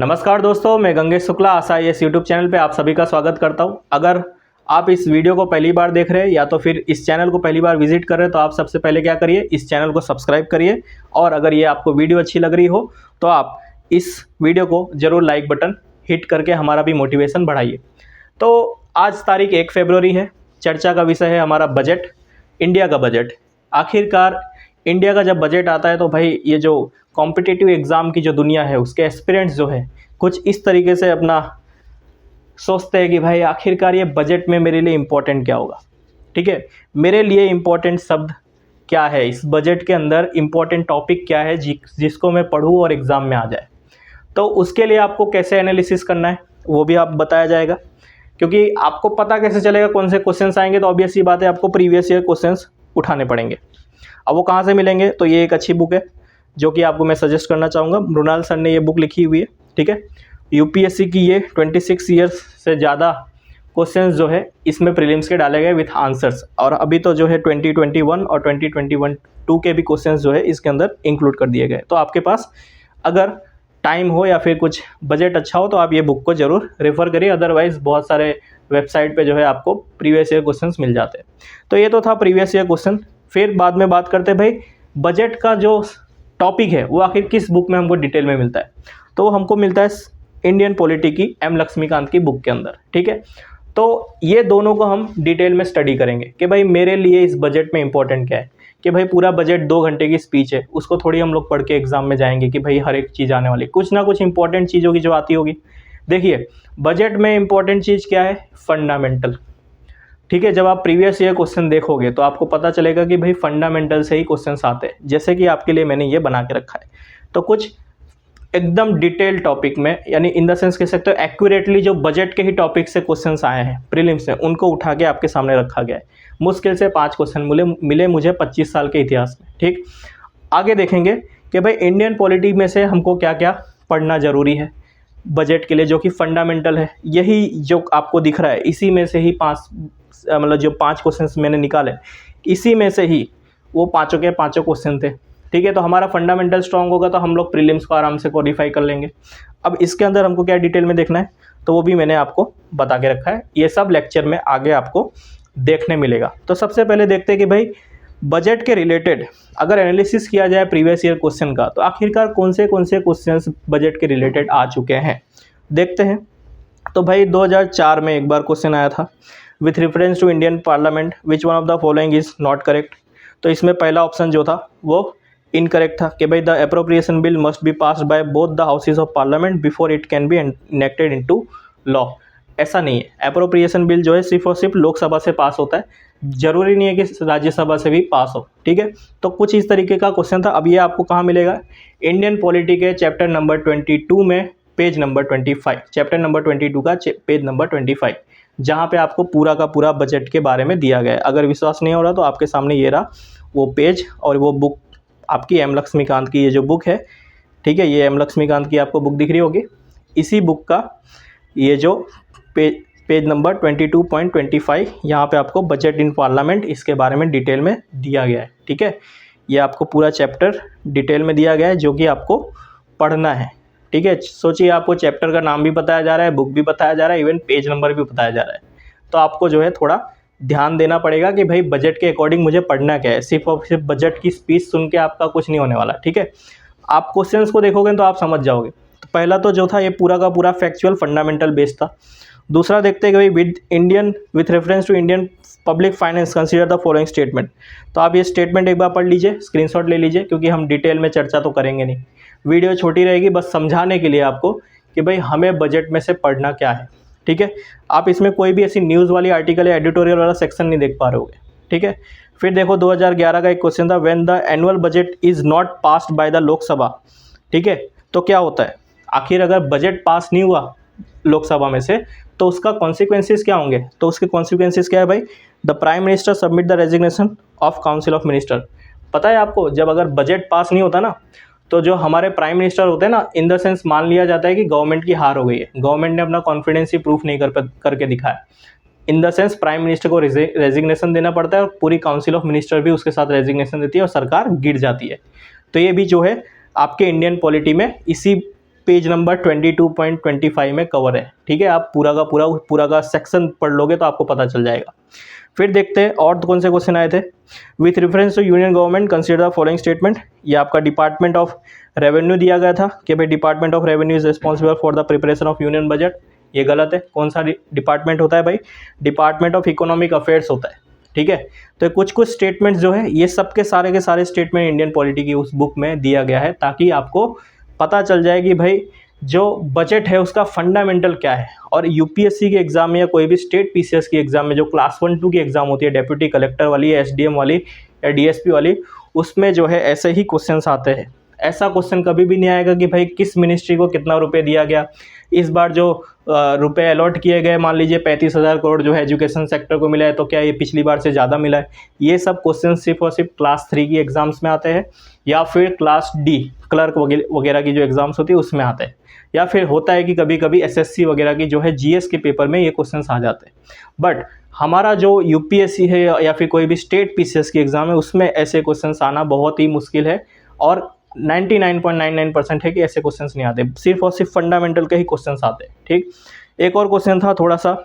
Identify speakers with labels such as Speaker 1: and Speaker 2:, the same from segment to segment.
Speaker 1: नमस्कार दोस्तों, मैं Gangesh Shukla IAS YouTube channel पे आप सभी का स्वागत करता हूं। अगर आप इस वीडियो को पहली बार देख रहे हैं या तो फिर इस चैनल को पहली बार विजिट कर रहे हैं तो आप सबसे पहले क्या करिए, इस चैनल को सब्सक्राइब करिए। और अगर ये आपको वीडियो अच्छी लग रही हो तो आप इस वीडियो को ज़रूर लाइक बटन हिट करके हमारा भी मोटिवेशन बढ़ाइए। तो आज तारीख 1 फरवरी है। चर्चा का विषय है हमारा बजट, इंडिया का बजट। आखिरकार इंडिया का जब बजट आता है तो भाई ये जो कॉम्पिटिटिव एग्ज़ाम की जो दुनिया है उसके एस्पिरेंट्स जो है कुछ इस तरीके से अपना सोचते हैं कि भाई आखिरकार ये बजट में मेरे लिए इम्पोर्टेंट क्या होगा। ठीक है, मेरे लिए इम्पोर्टेंट शब्द क्या है, इस बजट के अंदर इम्पोर्टेंट टॉपिक क्या है जिसको मैं पढूं और एग्ज़ाम में आ जाए। तो उसके लिए आपको कैसे एनालिसिस करना है वो भी आप बताया जाएगा, क्योंकि आपको पता कैसे चलेगा कौन से क्वेश्चंस आएंगे। तो ऑब्वियस सी बात है, आपको प्रीवियस ईयर क्वेश्चंस उठाने पड़ेंगे। अब वो कहाँ से मिलेंगे, तो ये एक अच्छी बुक है जो कि आपको मैं सजेस्ट करना चाहूँगा। मृणाल सर ने ये बुक लिखी हुई है। ठीक है, यूपीएससी की ये 26 ईयर्स से ज़्यादा क्वेश्चंस जो है इसमें प्रीलिम्स के डाले गए विथ आंसर्स। और अभी तो जो है 2021 और 2021 के भी क्वेश्चंस जो है इसके अंदर इंक्लूड कर दिए गए। तो आपके पास अगर टाइम हो या फिर कुछ बजट अच्छा हो तो आप ये बुक को ज़रूर रेफ़र करिए। अदरवाइज़ बहुत सारे वेबसाइट पे जो है आपको प्रीवियस ईयर क्वेश्चंस मिल जाते हैं। तो ये तो था प्रीवियस ईयर क्वेश्चन। फिर बाद में बात करते हैं भाई बजट का जो टॉपिक है वो आखिर किस बुक में हमको डिटेल में मिलता है। तो वो हमको मिलता है इंडियन पॉलिटी की एम लक्ष्मीकांत की बुक के अंदर। ठीक है, तो ये दोनों को हम डिटेल में स्टडी करेंगे कि भाई मेरे लिए इस बजट में इंपॉर्टेंट क्या है। कि भाई पूरा बजट 2 घंटे की स्पीच है, उसको थोड़ी हम लोग पढ़ के एग्जाम में जाएंगे कि भाई हर एक चीज़ आने वाली, कुछ ना कुछ इंपॉर्टेंट चीज़ होगी जो आती होगी। देखिए बजट में इंपॉर्टेंट चीज़ क्या है, फंडामेंटल। ठीक है, जब आप प्रीवियस ईयर क्वेश्चन देखोगे तो आपको पता चलेगा कि भाई फंडामेंटल से ही क्वेश्चंस आते हैं। जैसे कि आपके लिए मैंने ये बना के रखा है, तो कुछ एकदम डिटेल टॉपिक में, यानी इन द सेंस कह सकते हो एक्यूरेटली जो बजट के ही टॉपिक से क्वेश्चंस आए हैं प्रीलिम्स में, उनको उठा के आपके सामने रखा गया है। मुश्किल से 5 क्वेश्चन मिले मुझे 25 साल के इतिहास में। ठीक, आगे देखेंगे कि भाई इंडियन पॉलिटी में से हमको क्या क्या पढ़ना ज़रूरी है बजट के लिए, जो कि फंडामेंटल है। यही जो आपको दिख रहा है इसी में से ही 5 मतलब जो 5 क्वेश्चंस मैंने निकाले, इसी में से ही वो पाँचों के पाँचों क्वेश्चन थे। ठीक है, तो हमारा फंडामेंटल स्ट्रांग होगा तो हम लोग प्रीलिम्स को आराम से क्वालिफाई कर लेंगे। अब इसके अंदर हमको क्या डिटेल में देखना है तो वो भी मैंने आपको बता के रखा है। ये सब लेक्चर में आगे आपको देखने मिलेगा। तो सबसे पहले देखते हैं कि भाई बजट के रिलेटेड अगर एनालिसिस किया जाए प्रीवियस ईयर क्वेश्चन का तो आखिरकार कौन से क्वेश्चंस बजट के रिलेटेड आ चुके हैं, देखते हैं। तो भाई 2004 में एक बार क्वेश्चन आया था, with reference to Indian parliament which one of the following is not correct. तो इसमें पहला ऑप्शन जो था वो इनकरेक्ट था कि भाई the appropriation bill must be passed by both the houses of parliament before it can be enacted into law. ऐसा नहीं है, एप्रोप्रिएशन बिल जो है सिर्फ और सिर्फ लोकसभा से पास होता है, जरूरी नहीं है कि राज्यसभा से भी पास हो। ठीक है, तो कुछ इस तरीके का क्वेश्चन था। अब ये आपको कहाँ मिलेगा, इंडियन पॉलिटी के चैप्टर नंबर 22 में पेज नंबर 25, चैप्टर नंबर 22 का पेज नंबर 25, जहाँ पे आपको पूरा का पूरा बजट के बारे में दिया गया है। अगर विश्वास नहीं हो रहा तो आपके सामने ये रहा वो पेज और वो बुक आपकी एम लक्ष्मीकांत की ये जो बुक है। ठीक है, ये एम लक्ष्मीकांत की आपको बुक दिख रही होगी। इसी बुक का ये जो पेज नंबर 22.25, यहाँ पे आपको बजट इन पार्लियामेंट इसके बारे में डिटेल में दिया गया है। ठीक है, ये आपको पूरा चैप्टर डिटेल में दिया गया है जो कि आपको पढ़ना है। ठीक है, सोचिए आपको चैप्टर का नाम भी बताया जा रहा है, बुक भी बताया जा रहा है, इवन पेज नंबर भी बताया जा रहा है। तो आपको जो है थोड़ा ध्यान देना पड़ेगा कि भाई बजट के अकॉर्डिंग मुझे पढ़ना क्या है। सिर्फ और सिर्फ बजट की स्पीच सुन के आपका कुछ नहीं होने वाला। ठीक है, आप क्वेश्चंस को देखोगे तो आप समझ जाओगे। तो पहला तो जो था ये पूरा का पूरा फैक्चुअल फंडामेंटल बेस्ड था। दूसरा देखते हैं कि भाई with reference to Indian public finance consider the following statement. तो आप ये स्टेटमेंट एक बार पढ़ लीजिए, स्क्रीनशॉट ले लीजिए, क्योंकि हम डिटेल में चर्चा तो करेंगे नहीं, वीडियो छोटी रहेगी, बस समझाने के लिए आपको कि भाई हमें बजट में से पढ़ना क्या है। ठीक है, आप इसमें कोई भी ऐसी न्यूज़ वाली आर्टिकल या एडिटोरियल वाला सेक्शन नहीं देख पा रहे होगे। ठीक है, फिर देखो 2011 का एक क्वेश्चन था, when the annual budget is not passed by the Lok Sabha. ठीक है, तो क्या होता है, आखिर अगर बजट पास नहीं हुआ लोकसभा में से तो उसका कॉन्सिक्वेंसेस क्या होंगे। तो उसके कॉन्सिक्वेंसेस क्या है भाई, the prime minister submit the resignation of council of minister. पता है आपको, जब अगर बजट पास नहीं होता ना तो जो हमारे प्राइम मिनिस्टर होते हैं ना, इन द सेंस मान लिया जाता है कि गवर्नमेंट की हार हो गई है, गवर्नमेंट ने अपना कॉन्फिडेंस ही प्रूफ नहीं करके दिखाया। In the sense prime minister को रेजिग्नेशन देना पड़ता है और पूरी काउंसिल ऑफ मिनिस्टर भी उसके साथ रेजिग्नेशन देती है और सरकार गिर जाती है। तो ये भी जो है आपके इंडियन पॉलिटी में इसी पेज नंबर 22.25 में कवर है। ठीक है, आप पूरा का सेक्शन पढ़ लोगे तो आपको पता चल जाएगा। फिर देखते हैं और कौन से क्वेश्चन आए थे। With reference to union government consider the following statement. ये आपका डिपार्टमेंट ऑफ रेवेन्यू दिया गया था कि भाई department of revenue is responsible for the preparation of union budget. ये गलत है। कौन सा डिपार्टमेंट होता है भाई? डिपार्टमेंट ऑफ इकोनॉमिक अफेयर्स होता है। ठीक है, तो कुछ कुछ स्टेटमेंट्स जो है ये सब के सारे स्टेटमेंट इंडियन पॉलिटी की उस बुक में दिया गया है, ताकि आपको पता चल जाए कि भाई जो बजट है उसका फंडामेंटल क्या है। और यूपीएससी के एग्जाम में या कोई भी स्टेट पीसीएस की एग्जाम में जो क्लास 1-2 की एग्जाम होती है, डेप्यूटी कलेक्टर वाली, एसडीएम वाली या डीएसपी वाली, उसमें जो है ऐसे ही क्वेश्चंस आते हैं। ऐसा क्वेश्चन कभी भी नहीं आएगा कि भाई किस मिनिस्ट्री को कितना रुपए दिया गया, इस बार जो रुपए अलॉट किए गए, मान लीजिए 35,000 करोड़ जो है एजुकेशन सेक्टर को मिला है, तो क्या ये पिछली बार से ज़्यादा मिला है? ये सब क्वेश्चन सिर्फ और सिर्फ क्लास 3 की एग्जाम्स में आते हैं, या फिर क्लास डी क्लर्क वगैरह की जो एग्जाम्स होती है उसमें आते हैं, या फिर होता है कि कभी कभी एसएससी वगैरह की जो है जीएस के पेपर में ये क्वेश्चंस आ जाते हैं। बट हमारा जो यूपीएससी है या फिर कोई भी स्टेट पीसीएस की एग्जाम है उसमें ऐसे क्वेश्चंस आना बहुत ही मुश्किल है, और 99.99% है कि ऐसे क्वेश्चंस नहीं आते, सिर्फ और सिर्फ फंडामेंटल के ही क्वेश्चंस आते हैं। ठीक, एक और क्वेश्चन था थोड़ा सा,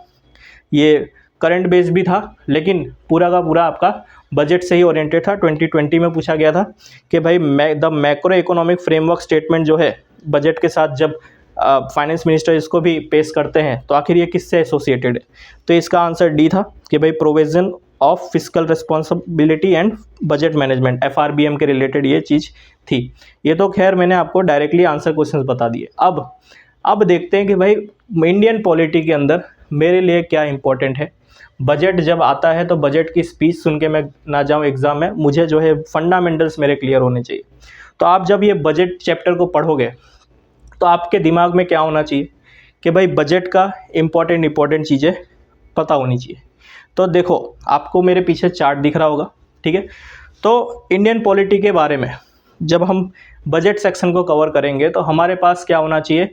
Speaker 1: ये करंट बेस भी था, लेकिन पूरा का पूरा आपका बजट से ही ओरिएंटेड था। 2020 में पूछा गया था कि भाई the macro economic framework statement जो है बजट के साथ जब फाइनेंस मिनिस्टर इसको भी पेश करते हैं तो आखिर ये किससे एसोसिएटेड है? तो इसका आंसर डी था कि भाई provision of fiscal responsibility and budget management, FRBM के रिलेटेड ये चीज़ थी। ये तो खैर मैंने आपको डायरेक्टली आंसर क्वेश्चंस बता दिए। अब देखते हैं कि भाई इंडियन पॉलिटी के अंदर मेरे लिए क्या इंपॉर्टेंट है। बजट जब आता है तो बजट की स्पीच सुन के मैं ना जाऊँ एग्जाम में, मुझे जो है फंडामेंटल्स मेरे क्लियर होने चाहिए। तो आप जब ये बजट चैप्टर को पढ़ोगे तो आपके दिमाग में क्या होना चाहिए कि भाई बजट का इम्पॉर्टेंट चीज़ें पता होनी चाहिए। तो देखो आपको मेरे पीछे चार्ट दिख रहा होगा, ठीक है। तो इंडियन पॉलिटी के बारे में जब हम बजट सेक्शन को कवर करेंगे तो हमारे पास क्या होना चाहिए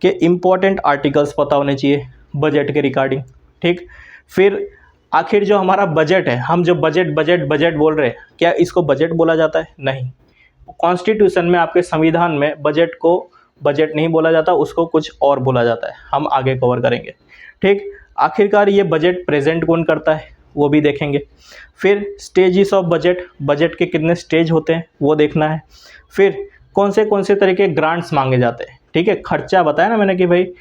Speaker 1: कि इम्पॉर्टेंट आर्टिकल्स पता होने चाहिए बजट के रिगार्डिंग। ठीक, फिर आखिर जो हमारा बजट है, हम जो बजट बोल रहे हैं, क्या इसको बजट बोला जाता है? नहीं, कॉन्स्टिट्यूशन में आपके संविधान में बजट को बजट नहीं बोला जाता, उसको कुछ और बोला जाता है, हम आगे कवर करेंगे। ठीक, आखिरकार ये बजट प्रेजेंट कौन करता है वो भी देखेंगे। फिर स्टेजेस ऑफ बजट के कितने स्टेज होते हैं वो देखना है। फिर कौन से तरह के ग्रांट्स मांगे जाते हैं। ठीक है, खर्चा बताया ना मैंने कि भाई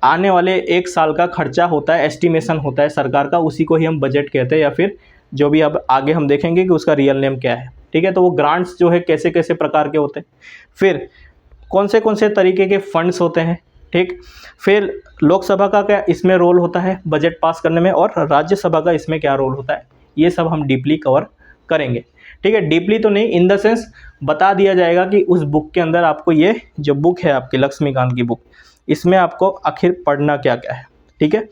Speaker 1: आने वाले 1 साल का खर्चा होता है, एस्टिमेशन होता है सरकार का, उसी को ही हम बजट कहते हैं, या फिर जो भी अब आगे हम देखेंगे कि उसका रियल नेम क्या है। ठीक है, तो वो ग्रांट्स जो है कैसे कैसे प्रकार के होते हैं। फिर कौन से तरीके के फंड्स होते हैं। ठीक, फिर लोकसभा का क्या इसमें रोल होता है बजट पास करने में, और राज्यसभा का इसमें क्या रोल होता है, ये सब हम डीपली कवर करेंगे। ठीक है, डीपली तो नहीं, इन द सेंस बता दिया जाएगा कि उस बुक के अंदर आपको, ये जो बुक है आपकी लक्ष्मीकांत की बुक, इसमें आपको आखिर पढ़ना क्या क्या है। ठीक है,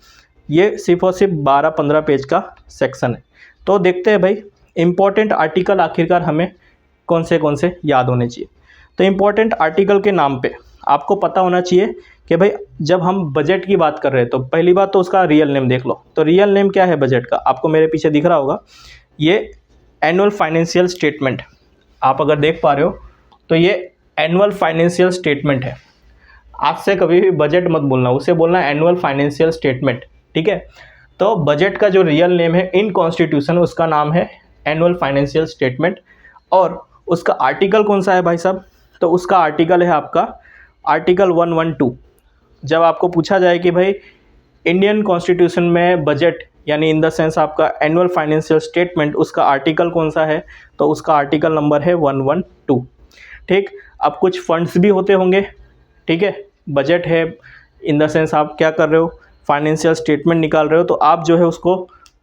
Speaker 1: ये सिर्फ और सिर्फ 12-15 पेज का सेक्शन है। तो देखते हैं भाई इम्पॉर्टेंट आर्टिकल आखिरकार हमें कौन से याद होने चाहिए। तो इम्पॉर्टेंट आर्टिकल के नाम पे आपको पता होना चाहिए कि भाई जब हम बजट की बात कर रहे हैं तो पहली बात तो उसका रियल नेम देख लो। तो रियल नेम क्या है बजट का, आपको मेरे पीछे दिख रहा होगा, ये एनुअल फाइनेंशियल स्टेटमेंट। आप अगर देख पा रहे हो तो ये एनुअल फाइनेंशियल स्टेटमेंट है। आपसे कभी भी बजट मत बोलना, उसे बोलना एनुअल फाइनेंशियल स्टेटमेंट। ठीक है, तो बजट का जो रियल नेम है इन कॉन्स्टिट्यूशन, उसका नाम है एनुअल फाइनेंशियल स्टेटमेंट। और उसका आर्टिकल कौन सा है भाई साहब, तो उसका आर्टिकल है आपका आर्टिकल 112। जब आपको पूछा जाए कि भाई इंडियन कॉन्स्टिट्यूशन में बजट यानी इन द सेंस आपका एनुअल फाइनेंशियल स्टेटमेंट, उसका आर्टिकल कौन सा है, तो उसका आर्टिकल नंबर है 112। ठीक, अब कुछ फंड्स भी होते होंगे। ठीक है, बजट है इन द सेंस आप क्या कर रहे हो, फाइनेंशियल स्टेटमेंट निकाल रहे हो, तो आप जो है उसको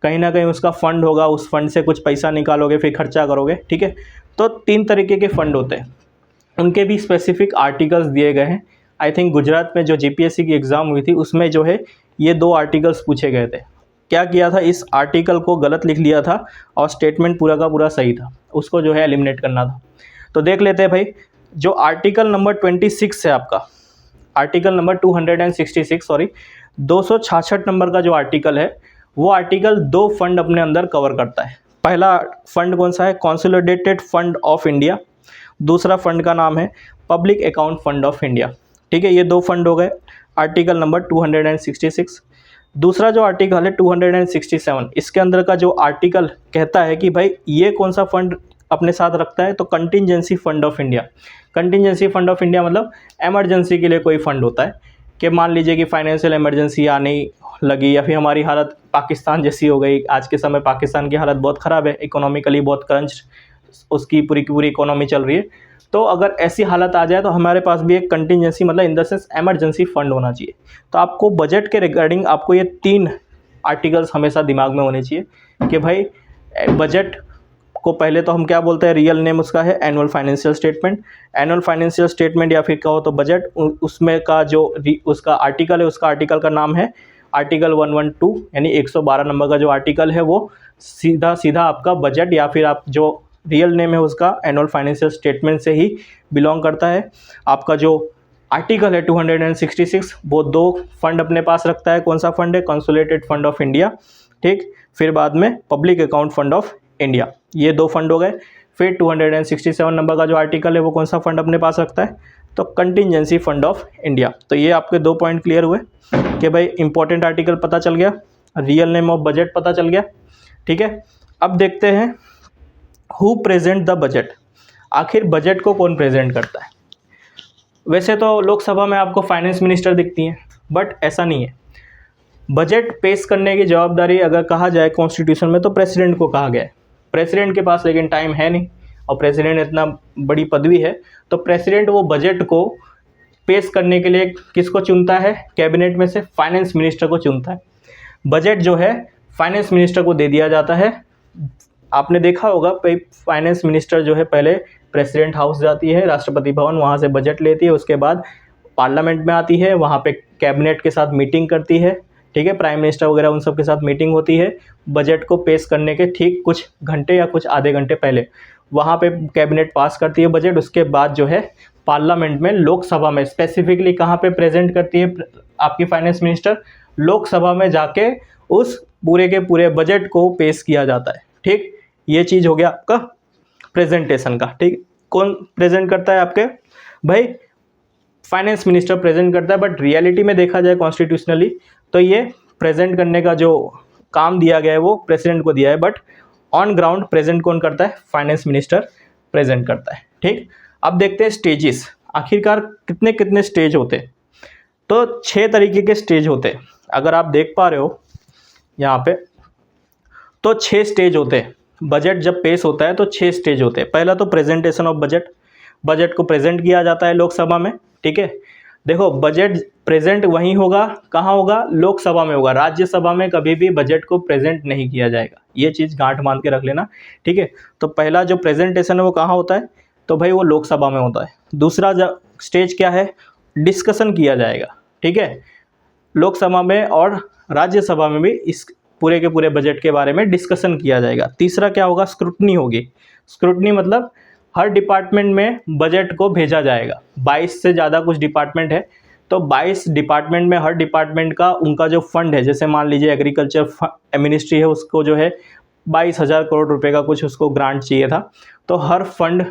Speaker 1: कहीं ना कहीं उसका फंड होगा, उस फंड से कुछ पैसा निकालोगे फिर खर्चा करोगे। ठीक है, तो 3 तरीके के फंड होते हैं, उनके भी स्पेसिफिक आर्टिकल्स दिए गए हैं। आई थिंक गुजरात में जो जीपीएससी की एग्ज़ाम हुई थी उसमें जो है ये 2 आर्टिकल्स पूछे गए थे। क्या किया था, इस आर्टिकल को गलत लिख लिया था और स्टेटमेंट पूरा का पूरा सही था, उसको जो है एलिमिनेट करना था। तो देख लेते हैं भाई, जो आर्टिकल नंबर 26 है आपका, आर्टिकल नंबर 266 नंबर का जो आर्टिकल है, वो आर्टिकल 2 फंड अपने अंदर कवर करता है। पहला फंड कौन सा है, कंसोलिडेटेड फंड ऑफ इंडिया। दूसरा फंड का नाम है public account fund of India. ठीक है, ये 2 फंड हो गए, आर्टिकल नंबर 266। दूसरा जो आर्टिकल है 267, इसके अंदर का जो आर्टिकल कहता है कि भाई ये कौन सा फंड अपने साथ रखता है, तो contingency fund of India. Contingency fund of India मतलब इमरजेंसी के लिए कोई फंड होता है कि मान लीजिए कि फाइनेंशियल इमरजेंसी आने लगी या फिर हमारी हालत पाकिस्तान जैसी हो गई। आज के समय पाकिस्तान की हालत बहुत ख़राब है, इकोनॉमिकली बहुत क्रंच उसकी पूरी की पूरी इकोनॉमी चल रही है। तो अगर ऐसी हालत आ जाए तो हमारे पास भी एक कंटिजेंसी मतलब in the sense emergency fund होना चाहिए। तो आपको बजट के रिगार्डिंग आपको ये 3 आर्टिकल्स हमेशा दिमाग में होने चाहिए कि भाई बजट को पहले तो हम क्या बोलते हैं, रियल नेम उसका है annual financial statement. Annual financial statement या फिर कहो तो बजट, उसमें का जो उसका आर्टिकल है, उसका आर्टिकल का नाम है आर्टिकल 112, यानी 112 नंबर का जो आर्टिकल है वो सीधा सीधा आपका बजट या फिर आप जो रियल नेम है उसका एनुअल फाइनेंशियल स्टेटमेंट से ही बिलोंग करता है। आपका जो आर्टिकल है 266 वो 2 फंड अपने पास रखता है। कौन सा फंड है? कंसोलिडेटेड फंड ऑफ इंडिया, ठीक, फिर बाद में public account fund of India, ये 2 फंड हो गए। फिर 267 नंबर का जो आर्टिकल है वो कौन सा फंड अपने पास रखता है? तो कंटिजेंसी फंड ऑफ इंडिया। तो ये आपके 2 पॉइंट क्लियर हुए कि भाई इंपॉर्टेंट आर्टिकल पता चल गया, रियल नेम ऑफ बजट पता चल गया, ठीक है। अब देखते हैं हु प्रेजेंट द बजट, आखिर बजट को कौन प्रेजेंट करता है। वैसे तो लोकसभा में आपको फाइनेंस मिनिस्टर दिखती हैं, बट ऐसा नहीं है। बजट पेश करने की जवाबदारी अगर कहा जाए कॉन्स्टिट्यूशन में तो प्रेसिडेंट को कहा गया है। प्रेसिडेंट के पास लेकिन टाइम है नहीं, और प्रेसिडेंट इतना बड़ी पदवी है, तो प्रेसिडेंट वो बजट को पेश करने के लिए किसको चुनता है? कैबिनेट में से फाइनेंस मिनिस्टर को चुनता है। बजट जो है फाइनेंस मिनिस्टर को दे दिया जाता है। आपने देखा होगा भाई फाइनेंस मिनिस्टर जो है पहले प्रेसिडेंट हाउस जाती है, राष्ट्रपति भवन, वहाँ से बजट लेती है, उसके बाद पार्लियामेंट में आती है, वहाँ पे कैबिनेट के साथ मीटिंग करती है, ठीक है, प्राइम मिनिस्टर वगैरह उन सब के साथ मीटिंग होती है। बजट को पेश करने के ठीक कुछ घंटे या कुछ आधे घंटे पहले वहाँ पे कैबिनेट पास करती है बजट। उसके बाद जो है पार्लियामेंट में, लोकसभा में स्पेसिफिकली कहाँ पे प्रेजेंट करती है आपकी फाइनेंस मिनिस्टर? लोकसभा में जाके उस पूरे के पूरे बजट को पेश किया जाता है, ठीक। ये चीज़ हो गया आपका प्रेजेंटेशन का, ठीक। कौन प्रेजेंट करता है आपके? भाई फाइनेंस मिनिस्टर प्रेजेंट करता है, बट रियलिटी में देखा जाए कॉन्स्टिट्यूशनली तो ये प्रेजेंट करने का जो काम दिया गया है वो प्रेसिडेंट को दिया है, बट ऑन ग्राउंड प्रेजेंट कौन करता है? फाइनेंस मिनिस्टर प्रेजेंट करता है, ठीक। अब देखते हैं स्टेजेस, आखिरकार कितने कितने स्टेज होते हैं। तो 6 तरीके के स्टेज होते हैं, अगर आप देख पा रहे हो यहाँ पे, तो 6 स्टेज होते हैं। बजट जब पेश होता है तो 6 स्टेज होते हैं। पहला तो प्रेजेंटेशन ऑफ बजट, बजट को प्रेजेंट किया जाता है लोकसभा में, ठीक है। देखो बजट प्रेजेंट वहीं होगा, कहाँ होगा? लोकसभा में होगा। राज्यसभा में कभी भी बजट को प्रेजेंट नहीं किया जाएगा, ये चीज़ गांठ मान के रख लेना, ठीक है। तो पहला जो प्रेजेंटेशन है वो कहाँ होता है? तो भाई वो लोकसभा में होता है। दूसरा स्टेज क्या है? डिस्कशन किया जाएगा, ठीक है, लोकसभा में और राज्यसभा में भी इस पूरे के पूरे बजट के बारे में डिस्कशन किया जाएगा। तीसरा क्या होगा? स्क्रूटनी होगी। स्क्रूटनी मतलब हर डिपार्टमेंट में बजट को भेजा जाएगा। 22 से ज़्यादा कुछ डिपार्टमेंट है, तो 22 डिपार्टमेंट में हर डिपार्टमेंट का उनका जो फंड है, जैसे मान लीजिए एग्रीकल्चर मिनिस्ट्री है, उसको जो है 22,000 करोड़ रुपए का कुछ उसको ग्रांट चाहिए था। तो हर फंड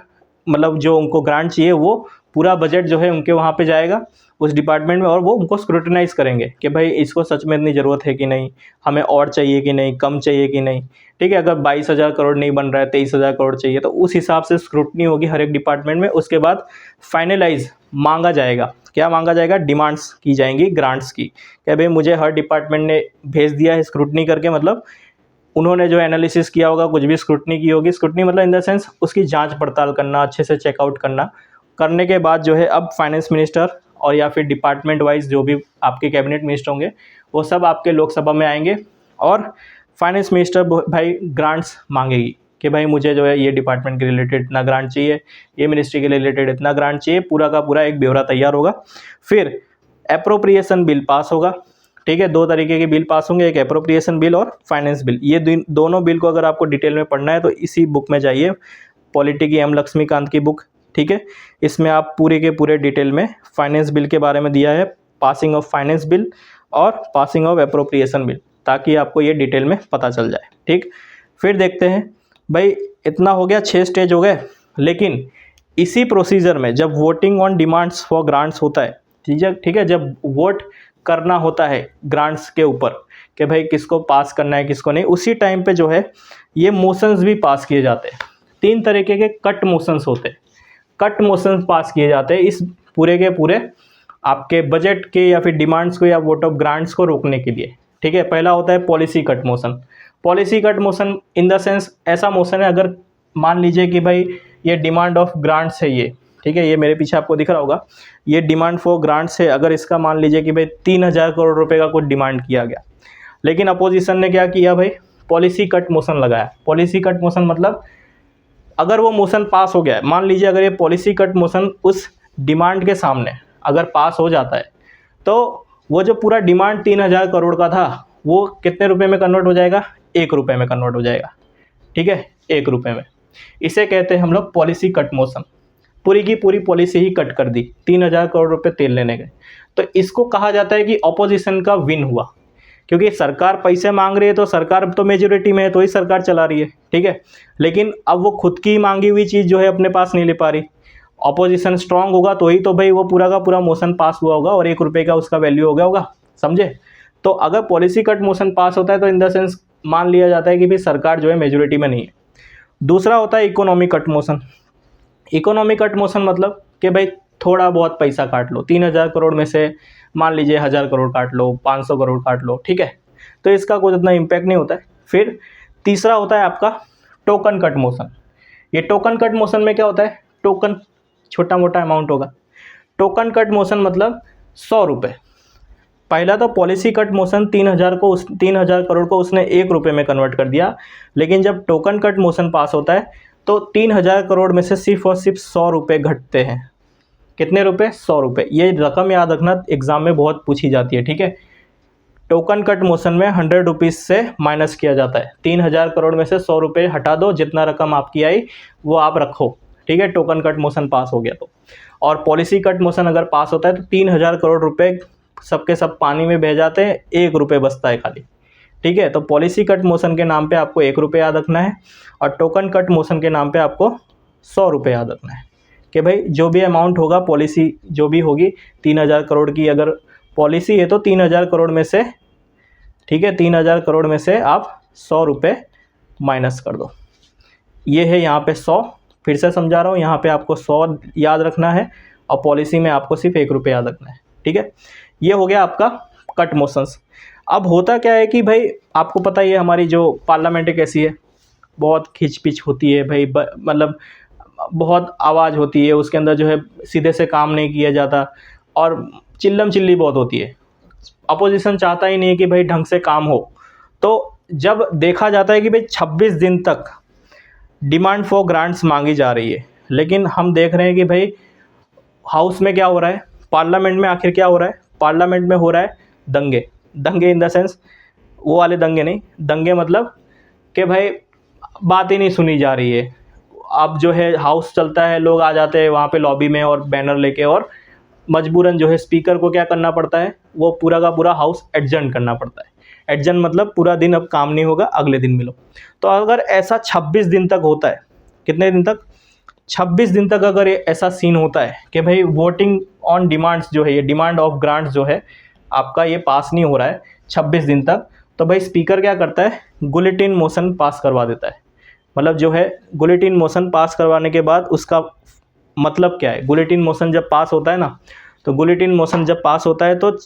Speaker 1: मतलब जो उनको ग्रांट चाहिए वो पूरा बजट जो है उनके वहाँ पे जाएगा उस डिपार्टमेंट में, और वो उनको स्क्रूटनाइज करेंगे कि भाई इसको सच में इतनी ज़रूरत है कि नहीं, हमें और चाहिए कि नहीं, कम चाहिए कि नहीं, ठीक है। अगर 22,000 करोड़ नहीं बन रहा है, 23,000 करोड़ चाहिए, तो उस हिसाब से स्क्रूटनी होगी हर एक डिपार्टमेंट में। उसके बाद फाइनलाइज मांगा जाएगा। क्या मांगा जाएगा? डिमांड्स की जाएंगी ग्रांट्स की, क्या भाई मुझे हर डिपार्टमेंट ने भेज दिया है स्क्रूटनी करके, मतलब उन्होंने जो एनालिसिस किया होगा, कुछ भी स्क्रूटनी की होगी। स्क्रूटनी मतलब इन द सेंस उसकी जांच पड़ताल करना, अच्छे से चेकआउट करना। करने के बाद जो है अब फाइनेंस मिनिस्टर और या फिर डिपार्टमेंट वाइज जो भी आपके कैबिनेट मिनिस्टर होंगे वो सब आपके लोकसभा में आएंगे, और फाइनेंस मिनिस्टर भाई ग्रांट्स मांगेगी कि भाई मुझे जो है ये डिपार्टमेंट के रिलेटेड इतना ग्रांट चाहिए, ये मिनिस्ट्री के रिलेटेड इतना ग्रांट चाहिए, पूरा का पूरा एक ब्यौरा तैयार होगा। फिर एप्रोप्रिएशन बिल पास होगा, ठीक है। 2 तरीके के बिल पास होंगे, एक एप्रोप्रिएशन बिल और फाइनेंस बिल। ये दोनों बिल को अगर आपको डिटेल में पढ़ना है तो इसी बुक में जाइए, पॉलिटी की एम लक्ष्मीकांत की बुक, ठीक है। इसमें आप पूरे के पूरे डिटेल में फाइनेंस बिल के बारे में दिया है, पासिंग ऑफ फाइनेंस बिल और पासिंग ऑफ एप्रोप्रिएशन बिल, ताकि आपको ये डिटेल में पता चल जाए, ठीक। फिर देखते हैं भाई, इतना हो गया, 6 स्टेज हो गए। लेकिन इसी प्रोसीजर में जब voting on demands for grants होता है, ठीक है, जब वोट करना होता है ग्रांट्स के ऊपर कि भाई किसको पास करना है किसको नहीं, उसी टाइम पे जो है ये मोशंस भी पास किए जाते हैं। 3 तरीके के कट मोशंस होते हैं, कट मोशंस पास किए जाते हैं इस पूरे के पूरे आपके बजट के या फिर डिमांड्स को या वोट ऑफ ग्रांट्स को रोकने के लिए। ठीक है, पहला होता है policy cut motion. Policy cut motion in the sense ऐसा मोशन है, अगर मान लीजिए कि भाई ये डिमांड ऑफ ग्रांट्स है ये, ठीक है, ये मेरे पीछे आपको दिख रहा होगा, ये डिमांड फॉर ग्रांट्स है। अगर इसका मान लीजिए कि भाई 3000 करोड़ रुपए का कुछ डिमांड किया गया, लेकिन अपोजिशन ने क्या किया भाई, पॉलिसी कट मोशन लगाया। पॉलिसी कट मोशन मतलब अगर वो मोशन पास हो गया है, मान लीजिए अगर ये पॉलिसी कट मोशन उस डिमांड के सामने अगर पास हो जाता है, तो वो जो पूरा डिमांड 3000 करोड़ का था वो कितने रुपए में कन्वर्ट हो जाएगा, 1 रुपये में कन्वर्ट हो जाएगा। ठीक है, 1 रुपये में। इसे कहते हैं हम लोग पॉलिसी कट मोशन। पूरी की पूरी पॉलिसी ही कट कर दी, 3000 करोड़ रुपए तेल लेने गए, तो इसको कहा जाता है कि ऑपोजिशन का विन हुआ। क्योंकि सरकार पैसे मांग रही है तो सरकार तो मेजोरिटी में है, तो ही सरकार चला रही है। ठीक है, लेकिन अब वो खुद की मांगी हुई चीज़ जो है अपने पास नहीं ले पा रही। ऑपोजिशन स्ट्रांग होगा तो ही तो भाई वो पूरा का पूरा मोशन पास हुआ होगा और 1 रुपये का उसका वैल्यू हो गया होगा, समझे। तो अगर पॉलिसी कट मोशन पास होता है तो इन द सेंस मान लिया जाता है कि भाई सरकार जो है मेजोरिटी में नहीं है। दूसरा होता है economic cut motion. Economic cut motion मतलब कि भाई थोड़ा बहुत पैसा काट लो, 3000 करोड़ में से मान लीजिए 1000 करोड़ काट लो, 500 करोड़ काट लो, ठीक है, तो इसका कोई उतना इम्पैक्ट नहीं होता है। फिर तीसरा होता है आपका टोकन कट मोशन। ये टोकन कट मोशन में क्या होता है, टोकन छोटा मोटा अमाउंट होगा। टोकन कट मोशन मतलब 100 रुपये। पहला तो पॉलिसी कट मोशन 3000 करोड़ को उसने 1 रुपये में कन्वर्ट कर दिया, लेकिन जब टोकन कट मोशन पास होता है तो 3000 करोड़ में से सिर्फ और सिर्फ 100 रुपये घटते हैं। कितने रुपए, 100 रुपये। ये रकम याद रखना, एग्जाम में बहुत पूछी जाती है। ठीक है, टोकन कट मोशन में 100 रुपीज़ से माइनस किया जाता है। 3000 करोड़ में से 100 रुपये हटा दो, जितना रकम आपकी आई वो आप रखो। ठीक है, टोकन कट मोशन पास हो गया तो। और पॉलिसी कट मोशन अगर पास होता है तो 3000 करोड़ रुपए सबके सब पानी में बह जाते हैं, 1 रुपये बचता है खाली। ठीक है, तो पॉलिसी कट मोशन के नाम पे आपको 1 रुपये याद रखना है और टोकन कट मोशन के नाम पे आपको 100 रुपये याद रखना है कि भाई जो भी अमाउंट होगा, पॉलिसी जो भी होगी 3000 करोड़ की अगर पॉलिसी है तो 3000 करोड़ में से, ठीक है, 3000 करोड़ में से आप 100 रुपये माइनस कर दो। ये है यहाँ पे 100, फिर से समझा रहा हूँ, यहाँ पे आपको 100 याद रखना है और पॉलिसी में आपको सिर्फ 1 रुपये याद रखना है। ठीक है, ये हो गया आपका कट मोशंस। अब होता क्या है कि भाई आपको पता ही है हमारी जो पार्लियामेंट कैसी है, बहुत खिंच-पिच होती है भाई, मतलब बहुत आवाज़ होती है, उसके अंदर जो है सीधे से काम नहीं किया जाता और चिल्लम चिल्ली बहुत होती है। अपोजिशन चाहता ही नहीं है कि भाई ढंग से काम हो। तो जब देखा जाता है कि भाई 26 दिन तक डिमांड फॉर ग्रांट्स मांगी जा रही है, लेकिन हम देख रहे हैं कि भाई हाउस में क्या हो रहा है, पार्लियामेंट में आखिर क्या हो रहा है, पार्लियामेंट में हो रहा है दंगे। दंगे इन द सेंस वो वाले दंगे नहीं, दंगे मतलब कि भाई बात ही नहीं सुनी जा रही है। अब जो है हाउस चलता है, लोग आ जाते हैं वहाँ पे लॉबी में और बैनर लेके, और मजबूरन जो है स्पीकर को क्या करना पड़ता है, वो पूरा का पूरा हाउस एडजर्न करना पड़ता है। एडजर्न मतलब पूरा दिन अब काम नहीं होगा, अगले दिन मिलो। तो अगर ऐसा 26 दिन तक होता है, कितने दिन तक, 26 दिन तक अगर ये ऐसा सीन होता है कि भाई वोटिंग ऑन डिमांड्स जो है, ये डिमांड ऑफ ग्रांट्स जो है आपका ये पास नहीं हो रहा है 26 दिन तक, तो भाई स्पीकर क्या करता है, बुलेटिन मोशन पास करवा देता है। मतलब जो है बुलेटिन मोशन पास करवाने के बाद उसका मतलब क्या है, बुलेटिन मोशन जब पास होता है ना, तो बुलेटिन मोशन जब पास होता है तो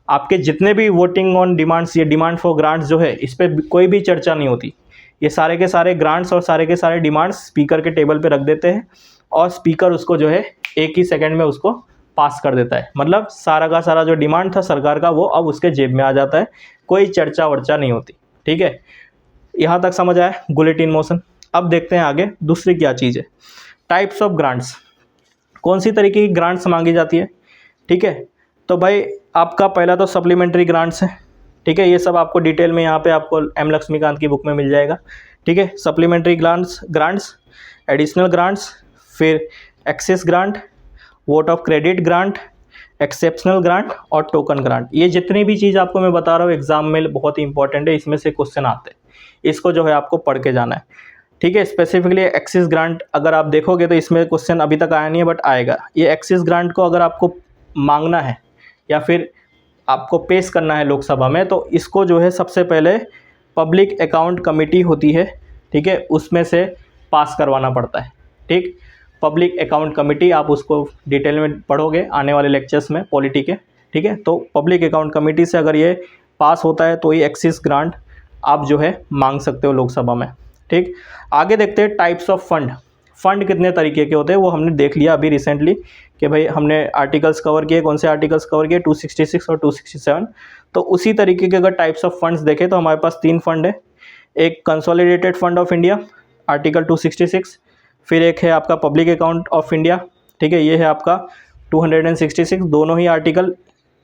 Speaker 1: आपके जितने भी वोटिंग ऑन डिमांड्स, ये डिमांड फॉर ग्रांट्स जो है, इस पर कोई भी चर्चा नहीं होती। ये सारे के सारे ग्रांट्स और सारे के सारे डिमांड्स स्पीकर के टेबल पे रख देते हैं और स्पीकर उसको जो है 1 ही सेकंड में उसको पास कर देता है। मतलब सारा का सारा जो डिमांड था सरकार का वो अब उसके जेब में आ जाता है, कोई चर्चा वर्चा नहीं होती। ठीक है, यहाँ तक समझ आया बुलेटिन मोशन। अब देखते हैं आगे दूसरी क्या चीज़ है, टाइप्स ऑफ ग्रांट्स। कौन सी तरीके की ग्रांट्स मांगी जाती है। ठीक है, तो भाई आपका पहला तो सप्लीमेंट्री ग्रांट्स है। ठीक है, ये सब आपको डिटेल में यहाँ पे आपको एम लक्ष्मीकांत की बुक में मिल जाएगा। ठीक है, सप्लीमेंट्री ग्रांट्स, एडिशनल ग्रांट्स, फिर excess grant, vote of credit grant, exceptional grant और टोकन ग्रांट। ये जितनी भी चीज़ आपको मैं बता रहा हूँ एग्जाम में बहुत ही इंपॉर्टेंट है, इसमें से क्वेश्चन आते हैं, इसको जो है आपको पढ़ के जाना है। ठीक है, स्पेसिफिकली एक्सिस ग्रांट अगर आप देखोगे तो इसमें क्वेश्चन अभी तक आया नहीं है बट आएगा। ये एक्सिस ग्रांट को अगर आपको मांगना है या फिर आपको पेश करना है लोकसभा में, तो इसको जो है सबसे पहले पब्लिक अकाउंट कमेटी होती है, ठीक है, उसमें से पास करवाना पड़ता है। ठीक, पब्लिक अकाउंट कमेटी, आप उसको डिटेल में पढ़ोगे आने वाले लेक्चर्स में पॉलिटी के। ठीक है, तो पब्लिक अकाउंट कमेटी से अगर ये पास होता है तो ये एक्सिस ग्रांट आप जो है मांग सकते हो लोकसभा में। ठीक, आगे देखते हैं टाइप्स ऑफ फंड। फंड कितने तरीके के होते हैं वो हमने देख लिया अभी रिसेंटली कि भाई हमने आर्टिकल्स कवर किए, कौन से आर्टिकल्स कवर किए, 266 और 267। तो उसी तरीके के अगर टाइप्स ऑफ फंड्स देखें तो हमारे पास 3 फंड है। एक consolidated fund of India article 266, फिर एक है आपका पब्लिक अकाउंट ऑफ इंडिया, ठीक है, ये है आपका 266। दोनों ही आर्टिकल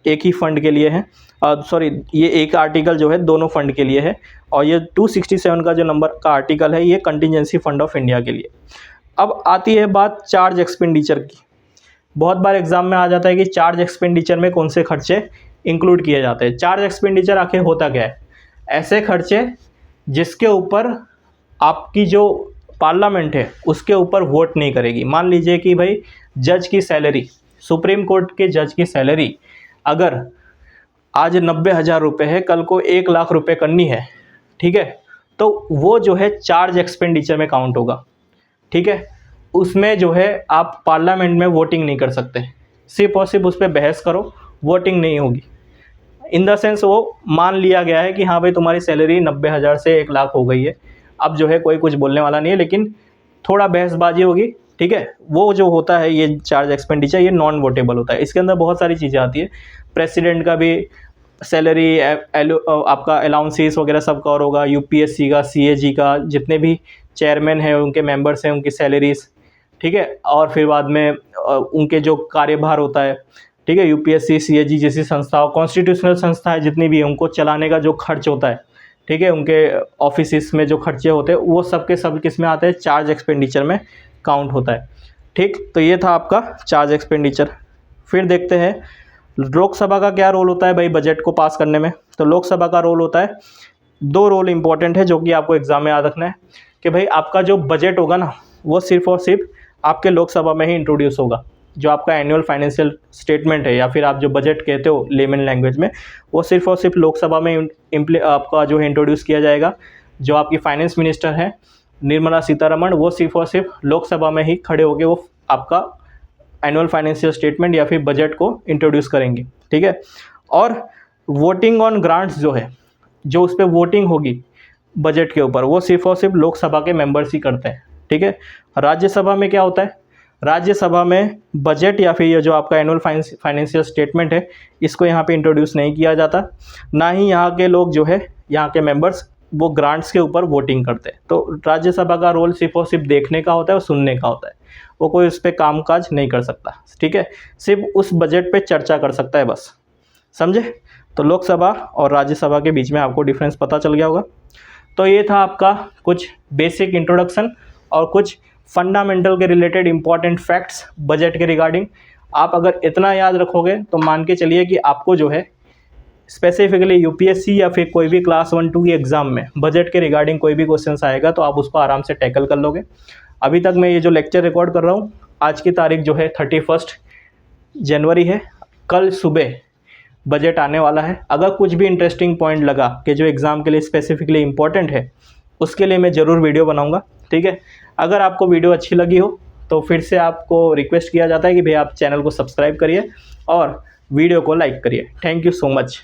Speaker 1: एक ही फंड के लिए है, सॉरी ये एक आर्टिकल जो है दोनों फंड के लिए है, और ये 267 का जो नंबर का आर्टिकल है ये कंटिजेंसी फंड ऑफ इंडिया के लिए। अब आती है बात चार्ज एक्सपेंडिचर की। बहुत बार एग्जाम में आ जाता है कि चार्ज एक्सपेंडिचर में कौन से खर्चे इंक्लूड किए जाते हैं। चार्ज एक्सपेंडिचर आखिर होता क्या है? ऐसे खर्चे जिसके ऊपर आपकी जो पार्लियामेंट है उसके ऊपर वोट नहीं करेगी। मान लीजिए कि भाई जज की सैलरी, सुप्रीम कोर्ट के जज की सैलरी अगर आज 90,000 रुपये है, कल को 1 लाख रुपये करनी है, ठीक है, तो वो जो है चार्ज एक्सपेंडिचर में काउंट होगा। ठीक है, उसमें जो है आप पार्लियामेंट में वोटिंग नहीं कर सकते, सिर्फ और सिर्फ उस पर बहस करो, वोटिंग नहीं होगी। इन द सेंस वो मान लिया गया है कि हाँ भाई तुम्हारी सैलरी 90,000 से 1 लाख हो गई है, अब जो है कोई कुछ बोलने वाला नहीं है, लेकिन थोड़ा बहसबाजी होगी। ठीक है, वो जो होता है ये चार्ज एक्सपेंडिचर ये नॉन वोटेबल होता है। इसके अंदर बहुत सारी चीज़ें आती है, प्रेसिडेंट का भी सैलरी, आपका अलाउंसेस वगैरह सब कवर होगा, यूपीएससी का, सीएजी का, जितने भी चेयरमैन हैं उनके मेंबर्स हैं उनकी सैलरीज, ठीक है, और फिर बाद में उनके जो कार्यभार होता है, ठीक है, यूपीएससी सीएजी जैसी संस्थाओं, कॉन्स्टिट्यूशनल संस्थाएं जितनी भी हैं उनको चलाने का जो खर्च होता है, ठीक है, उनके ऑफिस में जो खर्चे होते हैं वो सब के सब किस में आते हैं? चार्ज एक्सपेंडिचर में काउंट होता है। ठीक, तो ये था आपका चार्ज एक्सपेंडिचर। फिर देखते हैं लोकसभा का क्या रोल होता है भाई बजट को पास करने में। तो लोकसभा का रोल होता है, 2 रोल इंपॉर्टेंट है जो कि आपको एग्जाम में याद रखना है कि भाई आपका जो बजट होगा ना वो सिर्फ और सिर्फ आपके लोकसभा में ही इंट्रोड्यूस होगा। जो आपका एनुअल फाइनेंशियल स्टेटमेंट है या फिर आप जो बजट कहते हो लेमन लैंग्वेज में, वो सिर्फ और सिर्फ लोकसभा में आपका जो है इंट्रोड्यूस किया जाएगा। जो आपकी फाइनेंस मिनिस्टर है निर्मला सीतारमण, वो सिर्फ और सिर्फ लोकसभा में ही खड़े होकर वो आपका एनुअल फाइनेंशियल स्टेटमेंट या फिर बजट को इंट्रोड्यूस करेंगे। ठीक है, और वोटिंग ऑन ग्रांट्स जो है, जो उस पर वोटिंग होगी बजट के ऊपर, वो सिर्फ और सिर्फ लोकसभा के मेंबर्स ही करते हैं। ठीक है, राज्यसभा में क्या होता है? राज्यसभा में बजट या फिर ये जो आपका एनुअल फाइनेंशियल स्टेटमेंट है इसको यहाँ पे इंट्रोड्यूस नहीं किया जाता, ना ही यहाँ के लोग जो है यहाँ के मेंबर्स वो ग्रांट्स के ऊपर वोटिंग करते हैं। तो राज्यसभा का रोल सिर्फ और सिर्फ देखने का होता है और सुनने का होता है, वो कोई उस पर कामकाज नहीं कर सकता। ठीक है, सिर्फ उस बजट पे चर्चा कर सकता है बस, समझे? तो लोकसभा और राज्यसभा के बीच में आपको डिफरेंस पता चल गया होगा। तो ये था आपका कुछ बेसिक इंट्रोडक्शन और कुछ फंडामेंटल के रिलेटेड इंपॉर्टेंट फैक्ट्स बजट के रिगार्डिंग। आप अगर इतना याद रखोगे तो मान के चलिए कि आपको जो है स्पेसिफिकली यूपीएससी या फिर कोई भी क्लास 1-2 की एग्ज़ाम में बजट के रिगार्डिंग कोई भी क्वेश्चन आएगा तो आप उसको आराम से टैकल कर लोगे। अभी तक मैं ये जो लेक्चर रिकॉर्ड कर रहा हूँ, आज की तारीख जो है 31 जनवरी है, कल सुबह बजट आने वाला है। अगर कुछ भी इंटरेस्टिंग पॉइंट लगा कि जो एग्ज़ाम के लिए स्पेसिफिकली इम्पोर्टेंट है, उसके लिए मैं ज़रूर वीडियो बनाऊंगा। ठीक है, अगर आपको वीडियो अच्छी लगी हो तो फिर से आपको रिक्वेस्ट किया जाता है कि भाई आप चैनल को सब्सक्राइब करिए और वीडियो को लाइक करिए। Thank you so much.